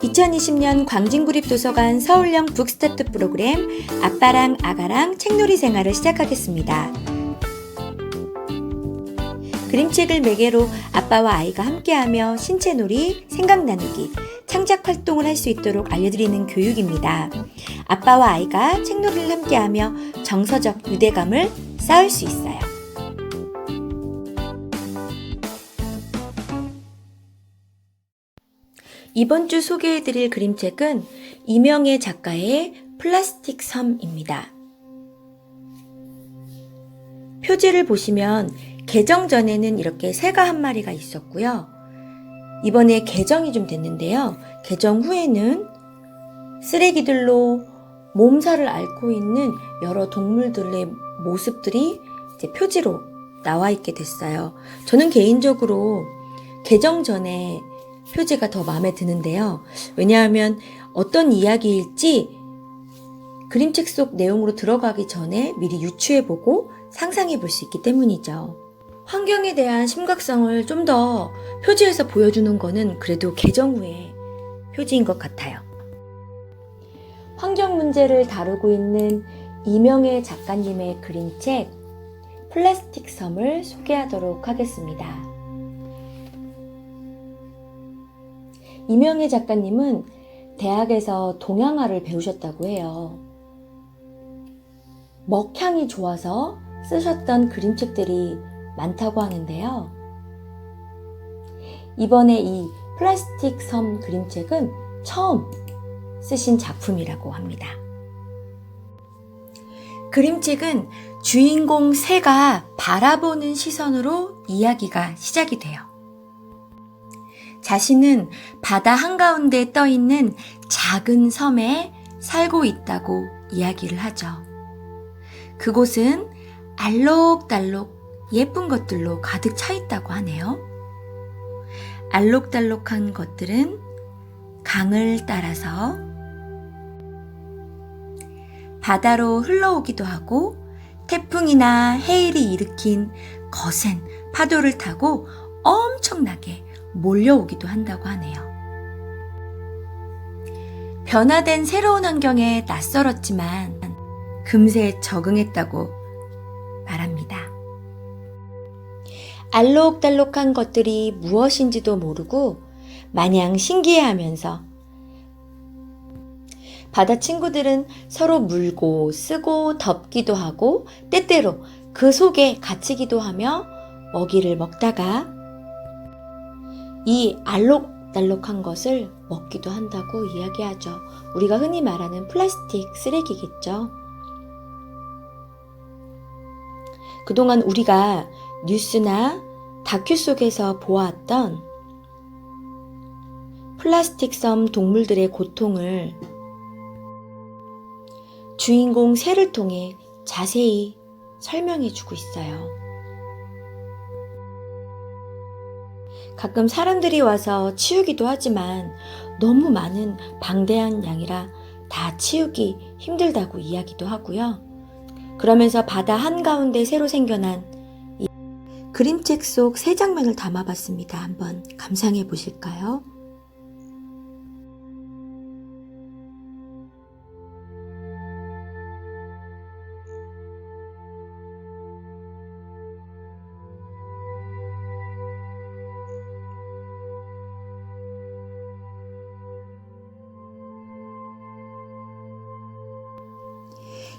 2020년 광진구립도서관 서울형 북스타트 프로그램 아빠랑 아가랑 책놀이 생활을 시작하겠습니다. 그림책을 매개로 아빠와 아이가 함께하며 신체놀이, 생각 나누기, 창작 활동을 할 수 있도록 알려드리는 교육입니다. 아빠와 아이가 책놀이를 함께하며 정서적 유대감을 쌓을 수 있어요. 이번 주 소개해드릴 그림책은 이명애 작가의 플라스틱 섬입니다. 표지를 보시면 개정 전에는 이렇게 새가 한 마리가 있었고요. 이번에 개정이 좀 됐는데요. 개정 후에는 쓰레기들로 몸살을 앓고 있는 여러 동물들의 모습들이 이제 표지로 나와 있게 됐어요. 저는 개인적으로 개정 전에 표지가 더 마음에 드는데요. 왜냐하면 어떤 이야기일지 그림책 속 내용으로 들어가기 전에 미리 유추해보고 상상해 볼 수 있기 때문이죠. 환경에 대한 심각성을 좀 더 표지에서 보여주는 거는 그래도 개정 후의 표지인 것 같아요. 환경 문제를 다루고 있는 이명애 작가님의 그림책 플라스틱 섬을 소개하도록 하겠습니다. 이명애 작가님은 대학에서 동양화를 배우셨다고 해요. 먹향이 좋아서 쓰셨던 그림책들이 많다고 하는데요. 이번에 이 플라스틱 섬 그림책은 처음 쓰신 작품이라고 합니다. 그림책은 주인공 새가 바라보는 시선으로 이야기가 시작이 돼요. 자신은 바다 한가운데 떠있는 작은 섬에 살고 있다고 이야기를 하죠. 그곳은 알록달록 예쁜 것들로 가득 차 있다고 하네요. 알록달록한 것들은 강을 따라서 바다로 흘러오기도 하고 태풍이나 해일이 일으킨 거센 파도를 타고 엄청나게 몰려오기도 한다고 하네요. 변화된 새로운 환경에 낯설었지만 금세 적응했다고 말합니다. 알록달록한 것들이 무엇인지도 모르고 마냥 신기해하면서 바다 친구들은 서로 물고 쓰고 덮기도 하고 때때로 그 속에 갇히기도 하며 먹이를 먹다가 이 알록달록한 것을 먹기도 한다고 이야기하죠. 우리가 흔히 말하는 플라스틱 쓰레기겠죠. 그동안 우리가 뉴스나 다큐 속에서 보아왔던 플라스틱 섬 동물들의 고통을 주인공 새를 통해 자세히 설명해 주고 있어요. 가끔 사람들이 와서 치우기도 하지만 너무 많은 방대한 양이라 다 치우기 힘들다고 이야기도 하고요. 그러면서 바다 한가운데 새로 생겨난 이 그림책 속 새 장면을 담아봤습니다. 한번 감상해 보실까요?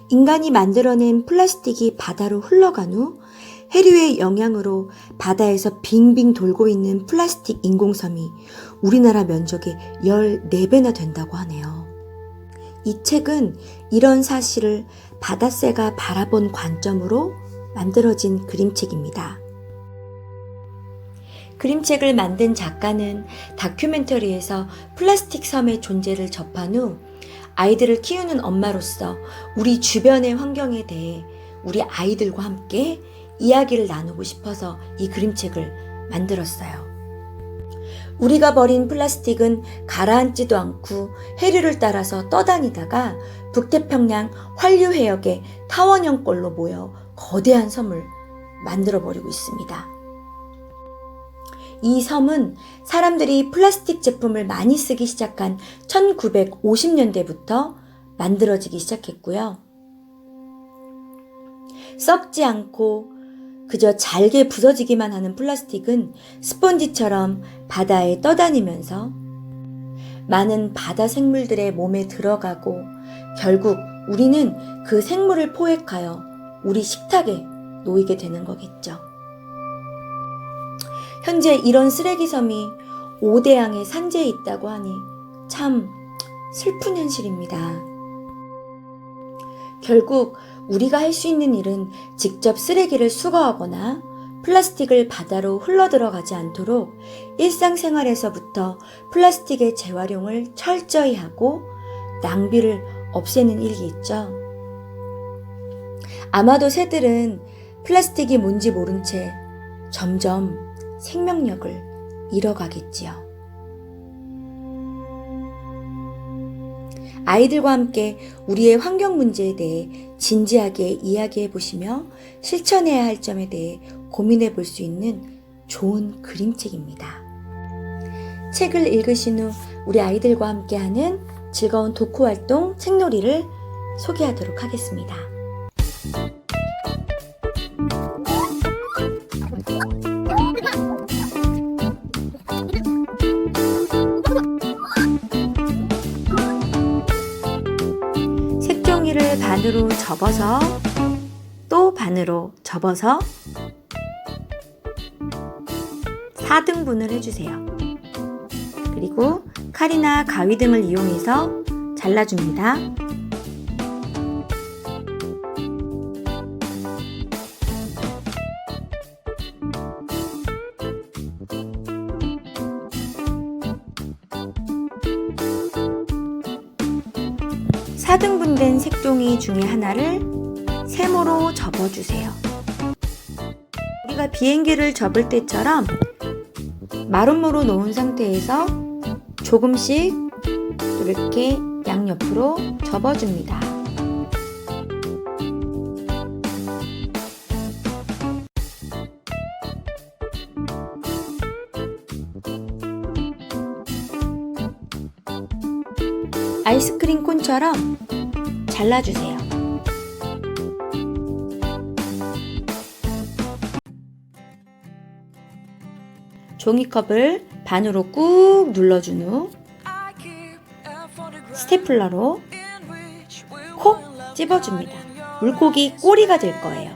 인간이 만들어낸 플라스틱이 바다로 흘러간 후 해류의 영향으로 바다에서 빙빙 돌고 있는 플라스틱 인공섬이 우리나라 면적의 14배나 된다고 하네요. 이 책은 이런 사실을 바다새가 바라본 관점으로 만들어진 그림책입니다. 그림책을 만든 작가는 다큐멘터리에서 플라스틱 섬의 존재를 접한 후 아이들을 키우는 엄마로서 우리 주변의 환경에 대해 우리 아이들과 함께 이야기를 나누고 싶어서 이 그림책을 만들었어요. 우리가 버린 플라스틱은 가라앉지도 않고 해류를 따라서 떠다니다가 북태평양 환류 해역의 타원형골로 모여 거대한 섬을 만들어버리고 있습니다. 이 섬은 사람들이 플라스틱 제품을 많이 쓰기 시작한 1950년대부터 만들어지기 시작했고요. 썩지 않고 그저 잘게 부서지기만 하는 플라스틱은 스펀지처럼 바다에 떠다니면서 많은 바다 생물들의 몸에 들어가고 결국 우리는 그 생물을 포획하여 우리 식탁에 놓이게 되는 거겠죠. 현재 이런 쓰레기섬이 5대양의 산지에 있다고 하니 참 슬픈 현실입니다. 결국 우리가 할 수 있는 일은 직접 쓰레기를 수거하거나 플라스틱을 바다로 흘러들어가지 않도록 일상생활에서부터 플라스틱의 재활용을 철저히 하고 낭비를 없애는 일이겠죠. 아마도 새들은 플라스틱이 뭔지 모른 채 점점 생명력을 잃어가겠지요. 아이들과 함께 우리의 환경 문제에 대해 진지하게 이야기해 보시며 실천해야 할 점에 대해 고민해 볼 수 있는 좋은 그림책입니다. 책을 읽으신 후 우리 아이들과 함께하는 즐거운 독후 활동 책놀이를 소개하도록 하겠습니다. 색종이를 반으로 접어서 또 반으로 접어서 4등분을 해주세요. 그리고 칼이나 가위 등을 이용해서 잘라줍니다. 사등분된 색종이 중에 하나를 세모로 접어주세요. 우리가 비행기를 접을 때처럼 마름모로 놓은 상태에서 조금씩 이렇게 양옆으로 접어줍니다. 아이스크림 콘처럼 잘라주세요. 종이컵을 반으로 꾹 눌러준 후 스테플러로 콕 찝어줍니다. 물고기 꼬리가 될 거예요.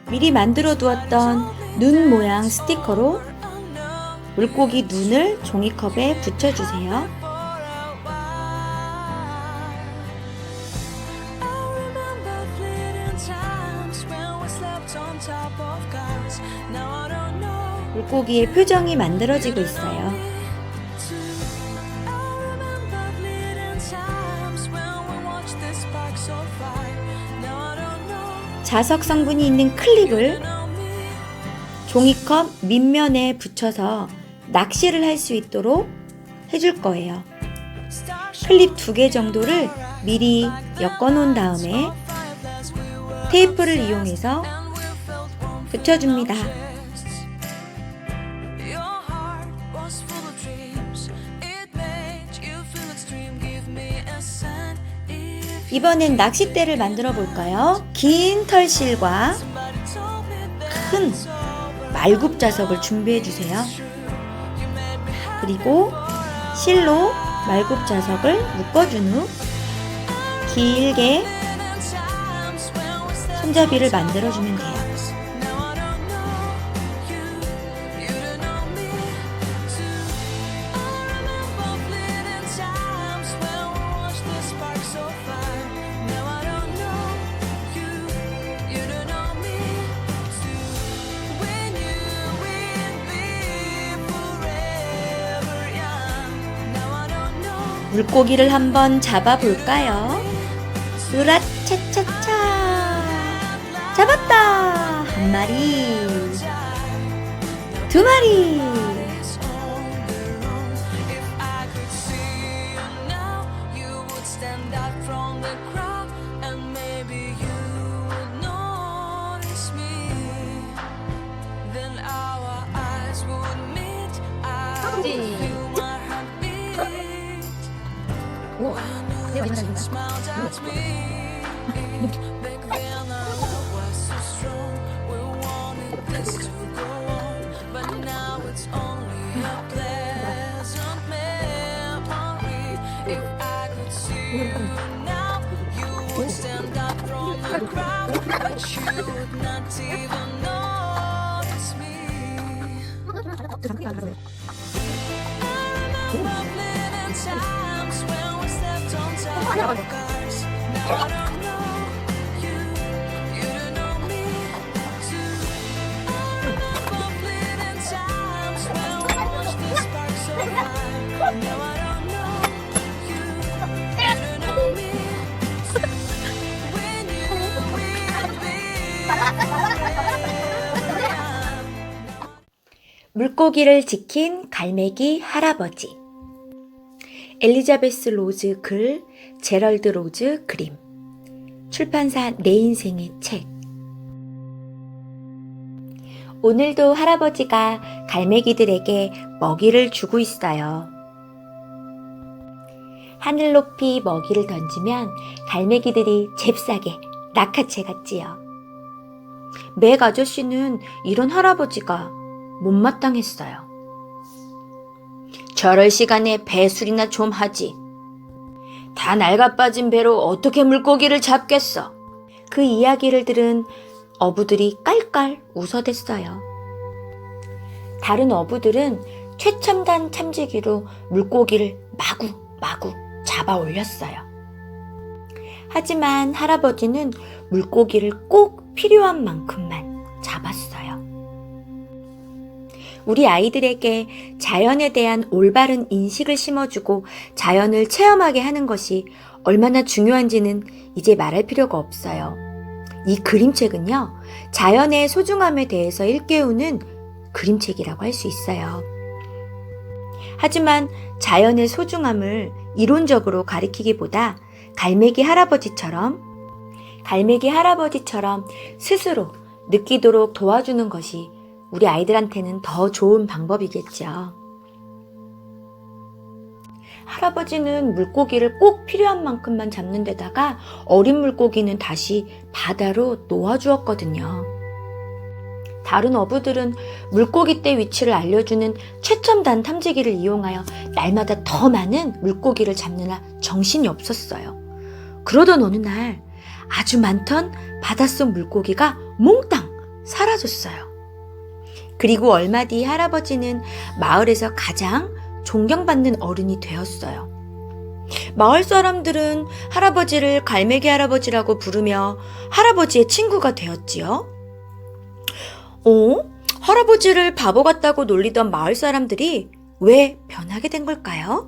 미리 만들어 두었던 눈 모양 스티커로 물고기 눈을 종이컵에 붙여주세요. 물고기의 표정이 만들어지고 있어요. 자석 성분이 있는 클립을 종이컵 밑면에 붙여서 낚시를 할 수 있도록 해줄 거예요. 클립 2개 정도를 미리 엮어 놓은 다음에 테이프를 이용해서 붙여줍니다. 이번엔 낚싯대를 만들어 볼까요? 긴 털실과 큰 말굽 자석을 준비해 주세요. 그리고 실로 말굽 자석을 묶어준 후 길게 손잡이를 만들어주면 돼요. 물고기를 한번 잡아볼까요? 으라차차차 잡았다! 한 마리, 두 마리, smiled at me. Back then our love was so strong. We wanted this to go on, but now it's only a pleasant memory. If I could see you now, you would stand up from the crowd, but you would not even notice me. I remember fleeting times when we slept on top of cars. Now I don't know you, you don't know me too. I remember fleeting times when we watched the sparks so high. Now I don't know you, you don't know me too. We knew we'd be forever. 물고기를 지킨 갈매기 할아버지. 엘리자베스 로즈 글, 제럴드 로즈 그림. 출판사 내 인생의 책. 오늘도 할아버지가 갈매기들에게 먹이를 주고 있어요. 하늘 높이 먹이를 던지면 갈매기들이 잽싸게 낚아채 갔지요. 맥 아저씨는 이런 할아버지가 못마땅했어요. 저럴 시간에 배술이나 좀 하지. 다 낡아빠진 배로 어떻게 물고기를 잡겠어. 그 이야기를 들은 어부들이 깔깔 웃어댔어요. 다른 어부들은 최첨단 참지기로 물고기를 마구마구 잡아 올렸어요. 하지만 할아버지는 물고기를 꼭 필요한 만큼만 잡았어요. 우리 아이들에게 자연에 대한 올바른 인식을 심어주고 자연을 체험하게 하는 것이 얼마나 중요한지는 이제 말할 필요가 없어요. 이 그림책은요, 자연의 소중함에 대해서 일깨우는 그림책이라고 할 수 있어요. 하지만 자연의 소중함을 이론적으로 가리키기보다 갈매기 할아버지처럼 스스로 느끼도록 도와주는 것이 우리 아이들한테는 더 좋은 방법이겠죠. 할아버지는 물고기를 꼭 필요한 만큼만 잡는 데다가 어린 물고기는 다시 바다로 놓아주었거든요. 다른 어부들은 물고기떼 위치를 알려주는 최첨단 탐지기를 이용하여 날마다 더 많은 물고기를 잡느라 정신이 없었어요. 그러던 어느 날 아주 많던 바닷속 물고기가 몽땅 사라졌어요. 그리고 얼마 뒤 할아버지는 마을에서 가장 존경받는 어른이 되었어요. 마을 사람들은 할아버지를 갈매기 할아버지라고 부르며 할아버지의 친구가 되었지요. 할아버지를 바보 같다고 놀리던 마을 사람들이 왜 변하게 된 걸까요?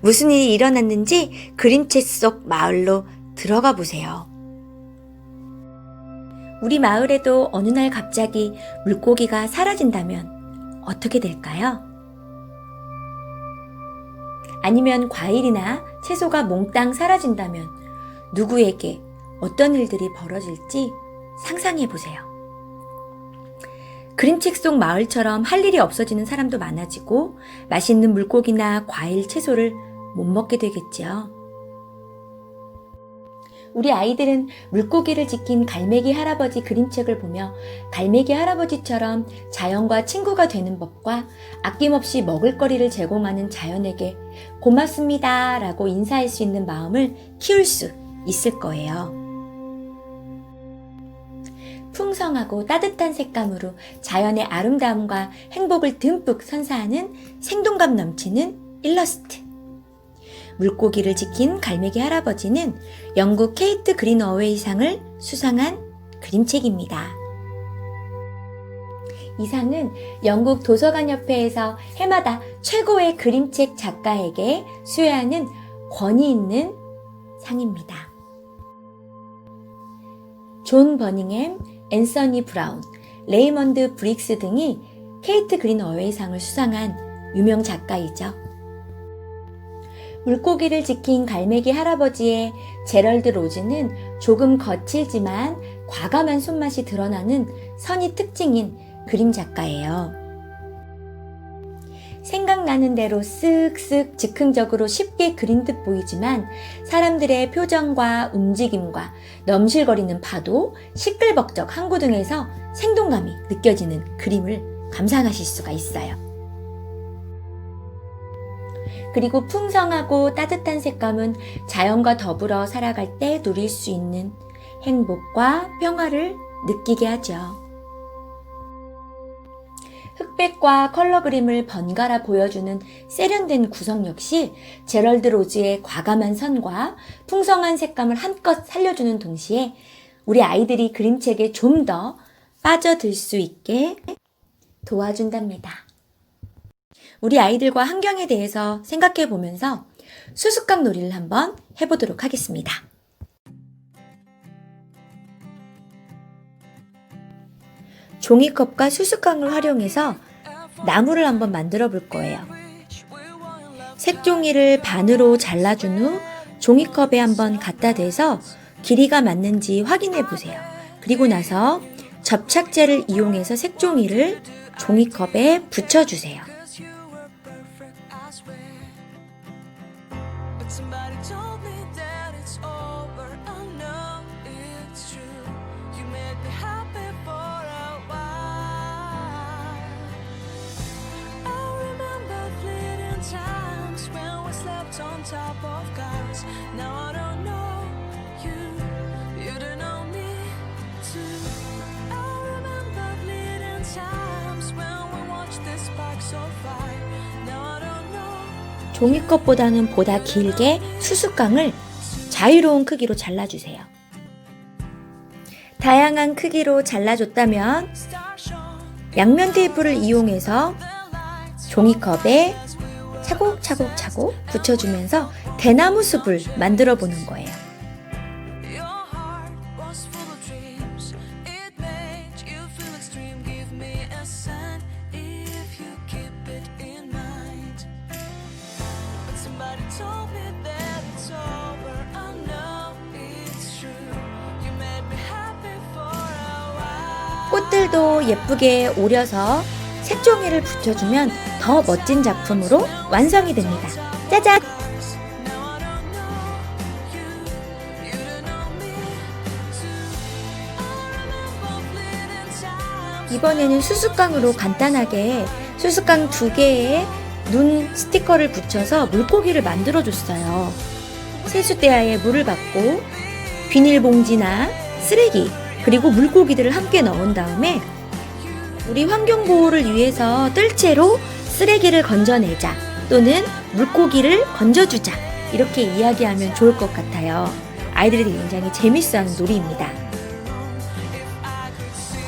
무슨 일이 일어났는지 그림책 속 마을로 들어가 보세요. 우리 마을에도 어느 날 갑자기 물고기가 사라진다면 어떻게 될까요? 아니면 과일이나 채소가 몽땅 사라진다면 누구에게 어떤 일들이 벌어질지 상상해 보세요. 그림책 속 마을처럼 할 일이 없어지는 사람도 많아지고 맛있는 물고기나 과일, 채소를 못 먹게 되겠죠. 우리 아이들은 물고기를 지킨 갈매기 할아버지 그림책을 보며 갈매기 할아버지처럼 자연과 친구가 되는 법과 아낌없이 먹을거리를 제공하는 자연에게 고맙습니다 라고 인사할 수 있는 마음을 키울 수 있을 거예요. 풍성하고 따뜻한 색감으로 자연의 아름다움과 행복을 듬뿍 선사하는 생동감 넘치는 일러스트. 물고기를 지킨 갈매기 할아버지는 영국 케이트 그린 어웨이상을 수상한 그림책입니다. 이 상은 영국 도서관협회에서 해마다 최고의 그림책 작가에게 수여하는 권위 있는 상입니다. 존 버닝햄, 앤서니 브라운, 레이먼드 브릭스 등이 케이트 그린 어웨이상을 수상한 유명 작가이죠. 물고기를 지킨 갈매기 할아버지의 제럴드 로즈는 조금 거칠지만 과감한 손맛이 드러나는 선이 특징인 그림 작가예요. 생각나는 대로 쓱쓱 즉흥적으로 쉽게 그린 듯 보이지만 사람들의 표정과 움직임과 넘실거리는 파도, 시끌벅적 항구 등에서 생동감이 느껴지는 그림을 감상하실 수가 있어요. 그리고 풍성하고 따뜻한 색감은 자연과 더불어 살아갈 때 누릴 수 있는 행복과 평화를 느끼게 하죠. 흑백과 컬러 그림을 번갈아 보여주는 세련된 구성 역시 제럴드 로즈의 과감한 선과 풍성한 색감을 한껏 살려주는 동시에 우리 아이들이 그림책에 좀 더 빠져들 수 있게 도와준답니다. 우리 아이들과 환경에 대해서 생각해 보면서 수수깡 놀이를 한번 해보도록 하겠습니다. 종이컵과 수수깡을 활용해서 나무를 한번 만들어 볼 거예요. 색종이를 반으로 잘라준 후 종이컵에 한번 갖다 대서 길이가 맞는지 확인해 보세요. 그리고 나서 접착제를 이용해서 색종이를 종이컵에 붙여주세요. Somebody told me that it's over. I know it's true. You made me happy for a while. I remember fleeting times when we slept on top of cars. Now I don't know you, you don't know me too. I remember fleeting times when we watched the sparks of fire. Now I don't know. 종이컵보다는 보다 길게 수수깡을 자유로운 크기로 잘라주세요. 다양한 크기로 잘라줬다면 양면 테이프를 이용해서 종이컵에 차곡차곡 붙여주면서 대나무 숲을 만들어 보는 거예요. Your heart was full of dreams. It made you feel extreme. Give me a sign if you keep it in mind. But somebody told me that it's over. I know it's true. You made me happy for a while. 꽃들도 예쁘게 오려서 색종이를 붙여주면 더 멋진 작품으로 완성이 됩니다. 짜잔! Now I don't know you, you don't know me too. I remember fleeting times. 이번에는 수수깡으로 간단하게 수수깡 2개에 눈 스티커를 붙여서 물고기를 만들어줬어요. 세수대야에 물을 받고 비닐봉지나 쓰레기 그리고 물고기들을 함께 넣은 다음에 우리 환경보호를 위해서 뜰채로 쓰레기를 건져내자 또는 물고기를 건져주자 이렇게 이야기하면 좋을 것 같아요. 아이들이 굉장히 재밌어하는 놀이입니다. If I could see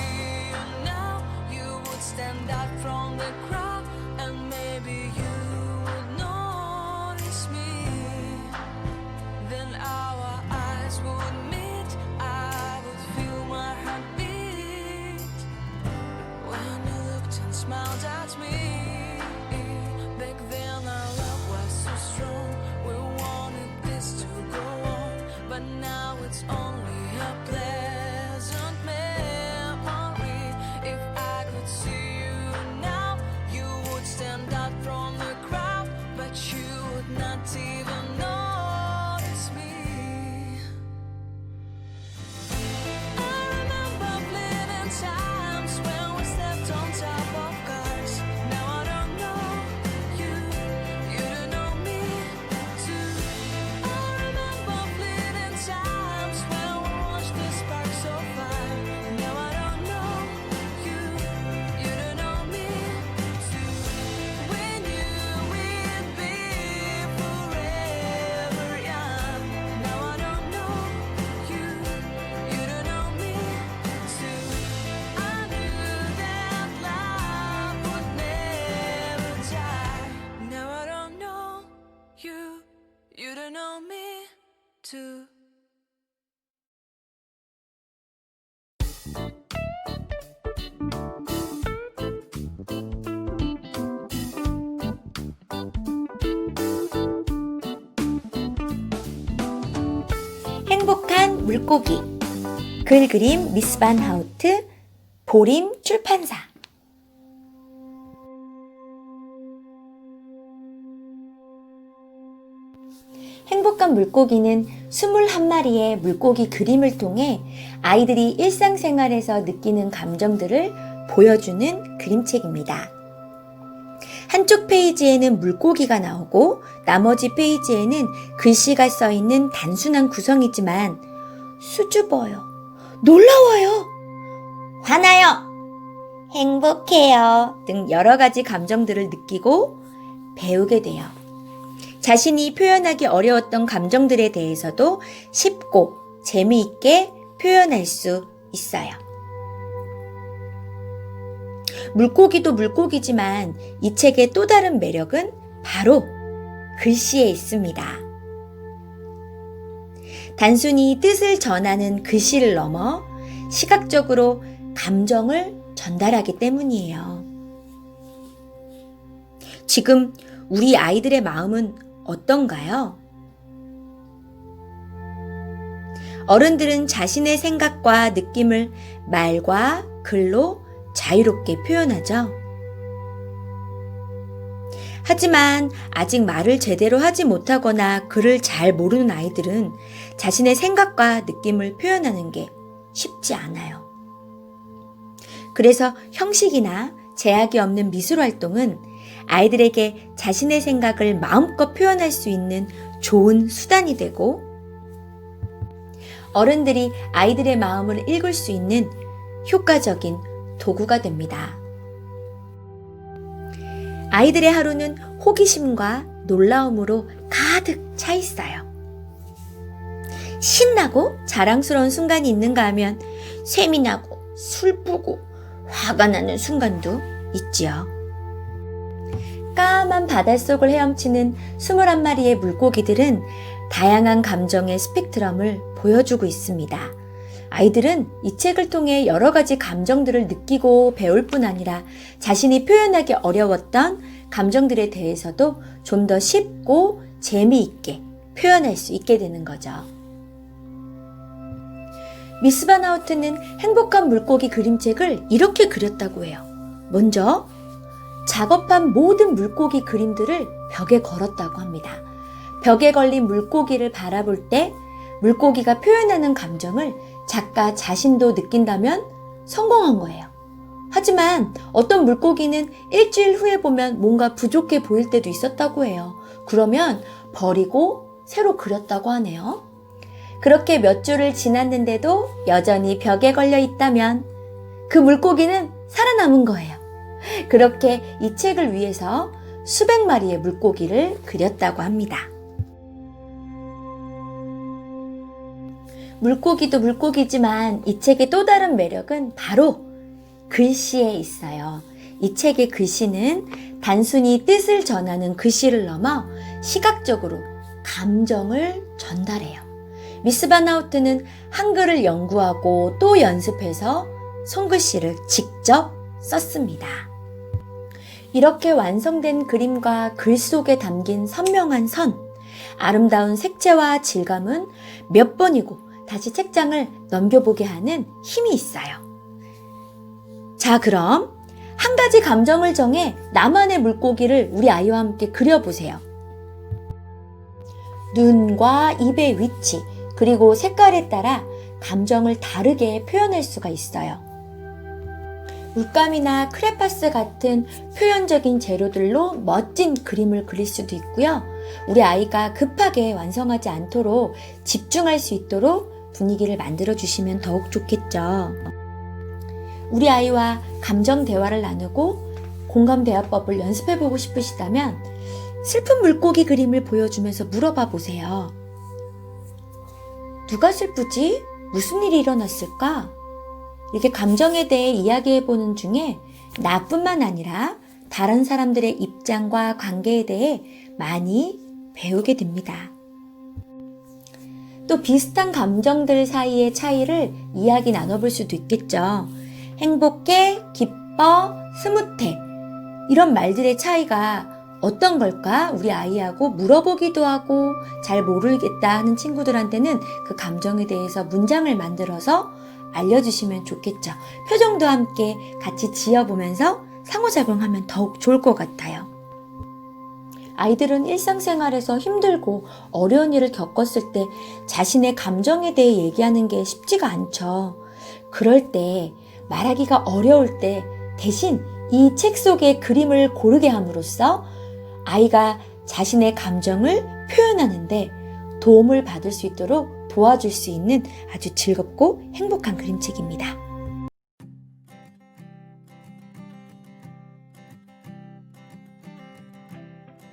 you now, you would stand out from the crowd, and maybe you would notice me. Then our eyes would meet, I would feel my heart beat. When you looked and smiled at me, back then our love was so strong. We wanted this to go on, but now it's only a pleasant memory. If I could see you now, you would stand out from the crowd, but you would not even notice me. I remember fleeting times when we slept on top of cars. Now I don't know you, you don't know me too. I remember fleeting times when we watched the sparks of fire. Now I don't know you, you don't know me too. We knew we'd be forever young. Now I don't know you, you don't know me too. I knew that love would never die. Now I don't know you, you don't know me too. 행복한 물고기 글 그림 미스 반 하우트 보림 출판사 행복한 물고기는 21마리의 물고기 그림을 통해 아이들이 일상생활에서 느끼는 감정들을 보여주는 그림책입니다. 한쪽 페이지에는 물고기가 나오고 나머지 페이지에는 글씨가 써 있는 단순한 구성이지만 수줍어요, 놀라워요, 화나요, 행복해요 등 여러 가지 감정들을 느끼고 배우게 돼요. 자신이 표현하기 어려웠던 감정들에 대해서도 쉽고 재미있게 표현할 수 있어요. 물고기도 물고기지만 이 책의 또 다른 매력은 바로 글씨에 있습니다. 단순히 뜻을 전하는 글씨를 넘어 시각적으로 감정을 전달하기 때문이에요. 지금 우리 아이들의 마음은 어떤가요? 어른들은 자신의 생각과 느낌을 말과 글로 자유롭게 표현하죠. 하지만 아직 말을 제대로 하지 못하거나 글을 잘 모르는 아이들은 자신의 생각과 느낌을 표현하는 게 쉽지 않아요. 그래서 형식이나 제약이 없는 미술 활동은 아이들에게 자신의 생각을 마음껏 표현할 수 있는 좋은 수단이 되고 어른들이 아이들의 마음을 읽을 수 있는 효과적인 도구가 됩니다. 아이들의 하루는 호기심과 놀라움으로 가득 차 있어요. 신나고 자랑스러운 순간이 있는가 하면 셈이 나고 슬프고 화가 나는 순간도 있지요. 까만 바닷속을 헤엄치는 21마리의 물고기들은 다양한 감정의 스펙트럼을 보여주고 있습니다. 아이들은 이 책을 통해 여러 가지 감정들을 느끼고 배울 뿐 아니라 자신이 표현하기 어려웠던 감정들에 대해서도 좀 더 쉽고 재미있게 표현할 수 있게 되는 거죠. 미스 바나우트는 행복한 물고기 그림책을 이렇게 그렸다고 해요. 먼저 작업한 모든 물고기 그림들을 벽에 걸었다고 합니다. 벽에 걸린 물고기를 바라볼 때 물고기가 표현하는 감정을 작가 자신도 느낀다면 성공한 거예요. 하지만 어떤 물고기는 일주일 후에 보면 뭔가 부족해 보일 때도 있었다고 해요. 그러면 버리고 새로 그렸다고 하네요. 그렇게 몇 주를 지났는데도 여전히 벽에 걸려 있다면 그 물고기는 살아남은 거예요. 그렇게 이 책을 위해서 수백 마리의 물고기를 그렸다고 합니다. 물고기도 물고기지만 이 책의 또 다른 매력은 바로 글씨에 있어요. 이 책의 글씨는 단순히 뜻을 전하는 글씨를 넘어 시각적으로 감정을 전달해요. 미스 바나우트는 한글을 연구하고 또 연습해서 손글씨를 직접 썼습니다. 이렇게 완성된 그림과 글 속에 담긴 선명한 선, 아름다운 색채와 질감은 몇 번이고 다시 책장을 넘겨보게 하는 힘이 있어요. 자, 그럼 한 가지 감정을 정해 나만의 물고기를 우리 아이와 함께 그려보세요. 눈과 입의 위치, 그리고 색깔에 따라 감정을 다르게 표현할 수가 있어요. 물감이나 크레파스 같은 표현적인 재료들로 멋진 그림을 그릴 수도 있고요. 우리 아이가 급하게 완성하지 않도록 집중할 수 있도록 분위기를 만들어 주시면 더욱 좋겠죠. 우리 아이와 감정 대화를 나누고 공감 대화법을 연습해 보고 싶으시다면 슬픈 물고기 그림을 보여주면서 물어봐 보세요. 누가 슬프지? 무슨 일이 일어났을까? 이렇게 감정에 대해 이야기해 보는 중에 나뿐만 아니라 다른 사람들의 입장과 관계에 대해 많이 배우게 됩니다. 또 비슷한 감정들 사이의 차이를 이야기 나눠볼 수도 있겠죠. 행복해, 기뻐, 스무해 이런 말들의 차이가 어떤 걸까? 우리 아이하고 물어보기도 하고 잘 모르겠다 하는 친구들한테는 그 감정에 대해서 문장을 만들어서 알려주시면 좋겠죠. 표정도 함께 같이 지어보면서 상호작용하면 더욱 좋을 것 같아요. 아이들은 일상생활에서 힘들고 어려운 일을 겪었을 때 자신의 감정에 대해 얘기하는 게 쉽지가 않죠. 그럴 때 말하기가 어려울 때 대신 이 책 속의 그림을 고르게 함으로써 아이가 자신의 감정을 표현하는데 도움을 받을 수 있도록 도와줄 수 있는 아주 즐겁고 행복한 그림책입니다.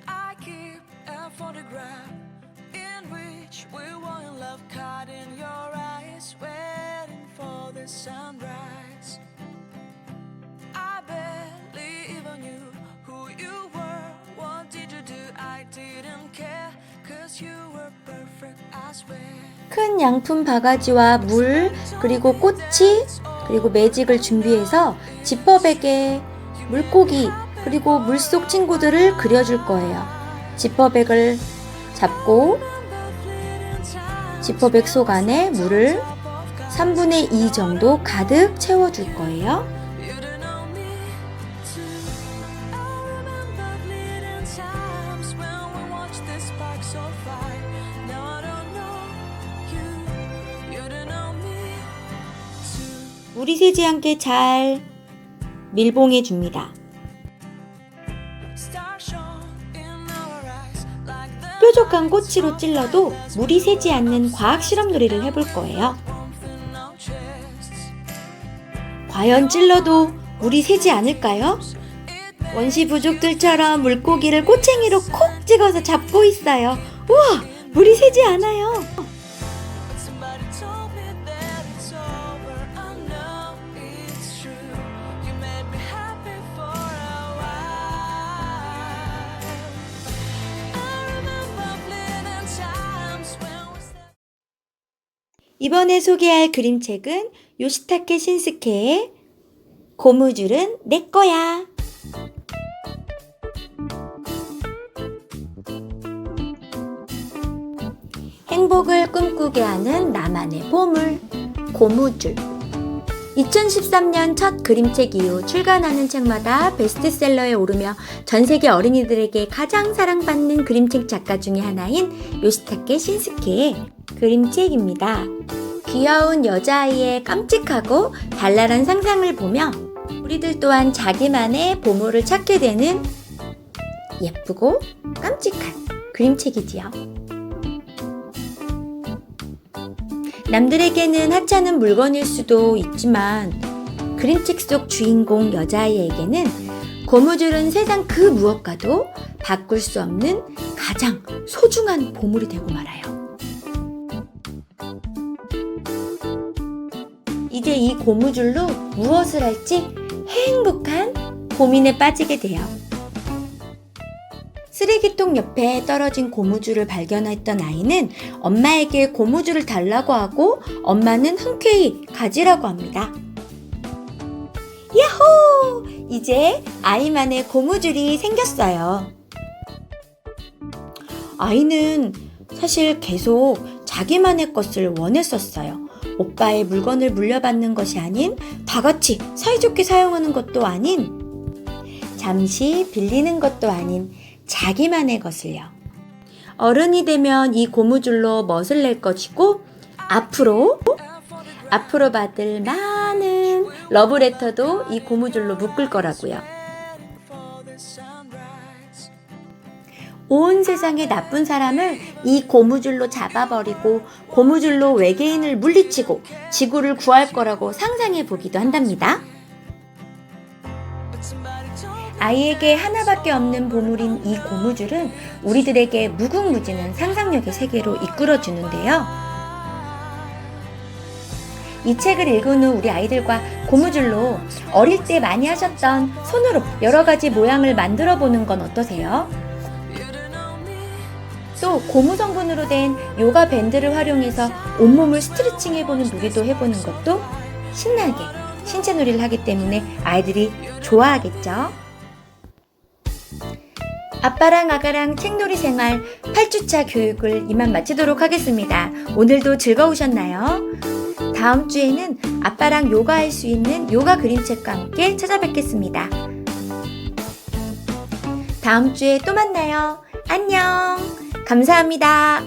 I keep a photograph in which we were in love, caught in your eyes, waiting for the sunrise. I barely even knew who you were. What did you do? I didn't care, 'cause you were perfect, I swear. 큰 양품 바가지와 물, 그리고 꼬치, 그리고 매직을 준비해서 지퍼백에 물고기, 그리고 물속 친구들을 그려줄 거예요. 지퍼백을 잡고 지퍼백 속 안에 물을 3분의 2 정도 가득 채워줄 거예요. You don't know me too. I remember fleeting times when we watched the sparks so fire. Now I don't know you. You don't know me too. 물이 새지 않게 잘 밀봉해 줍니다. Stars shone in our eyes like the 뾰족한 꼬치로 찔러도 물이 새지 않는 과학 실험 놀이를 해볼 거예요. warmth in our chests. 과연 찔러도 물이 새지 않을까요? It 원시 부족들처럼 물고기를 꼬챙이로 콕 찍어서 잡고 있어요. 우와! 물이 새지 않아요. Somebody told me that it's over. I know it's true. You made me happy for a while. I remember fleeting times when we said. 이번에 소개할 그림책은 요시타케 신스케의 고무줄은 내 거야. 행복을 꿈꾸게 하는 나만의 보물, 고무줄. 2013년 첫 그림책 이후 출간하는 책마다 베스트셀러에 오르며 전 세계 어린이들에게 가장 사랑받는 그림책 작가 중에 하나인 요시타케 신스케의 그림책입니다. 귀여운 여자아이의 깜찍하고 발랄한 상상을 보며 우리들 또한 자기만의 보물을 찾게 되는 예쁘고 깜찍한 그림책이지요. 남들에게는 하찮은 물건일 수도 있지만 그림책 속 주인공 여자아이에게는 고무줄은 세상 그 무엇과도 바꿀 수 없는 가장 소중한 보물이 되고 말아요. 이제 이 고무줄로 무엇을 할지 행복한 고민에 빠지게 돼요. 쓰레기통 옆에 떨어진 고무줄을 발견했던 아이는 엄마에게 고무줄을 달라고 하고 엄마는 흔쾌히 가지라고 합니다. 야호! 이제 아이만의 고무줄이 생겼어요. 아이는 사실 계속 자기만의 것을 원했었어요. 오빠의 물건을 물려받는 것이 아닌 다 같이 사이좋게 사용하는 것도 아닌 잠시 빌리는 것도 아닌 자기만의 것을요. 어른이 되면 이 고무줄로 멋을 낼 것이고 앞으로 받을 많은 러브레터도 이 고무줄로 묶을 거라고요. 온 세상의 나쁜 사람을 이 고무줄로 잡아버리고 고무줄로 외계인을 물리치고 지구를 구할 거라고 상상해 보기도 한답니다. 아이에게 하나밖에 없는 보물인 이 고무줄은 우리들에게 무궁무진한 상상력의 세계로 이끌어주는데요. 이 책을 읽은 후 우리 아이들과 고무줄로 어릴 때 많이 하셨던 손으로 여러 가지 모양을 만들어 보는 건 어떠세요? 또 고무 성분으로 된 요가 밴드를 활용해서 온몸을 스트레칭 해보는 놀이도 해보는 것도 신나게 신체 놀이를 하기 때문에 아이들이 좋아하겠죠. 아빠랑 아가랑 책놀이 생활 8주차 교육을 이만 마치도록 하겠습니다. 오늘도 즐거우셨나요? 다음 주에는 아빠랑 요가할 수 있는 요가 그림책과 함께 찾아뵙겠습니다. 다음 주에 또 만나요. 안녕. 감사합니다.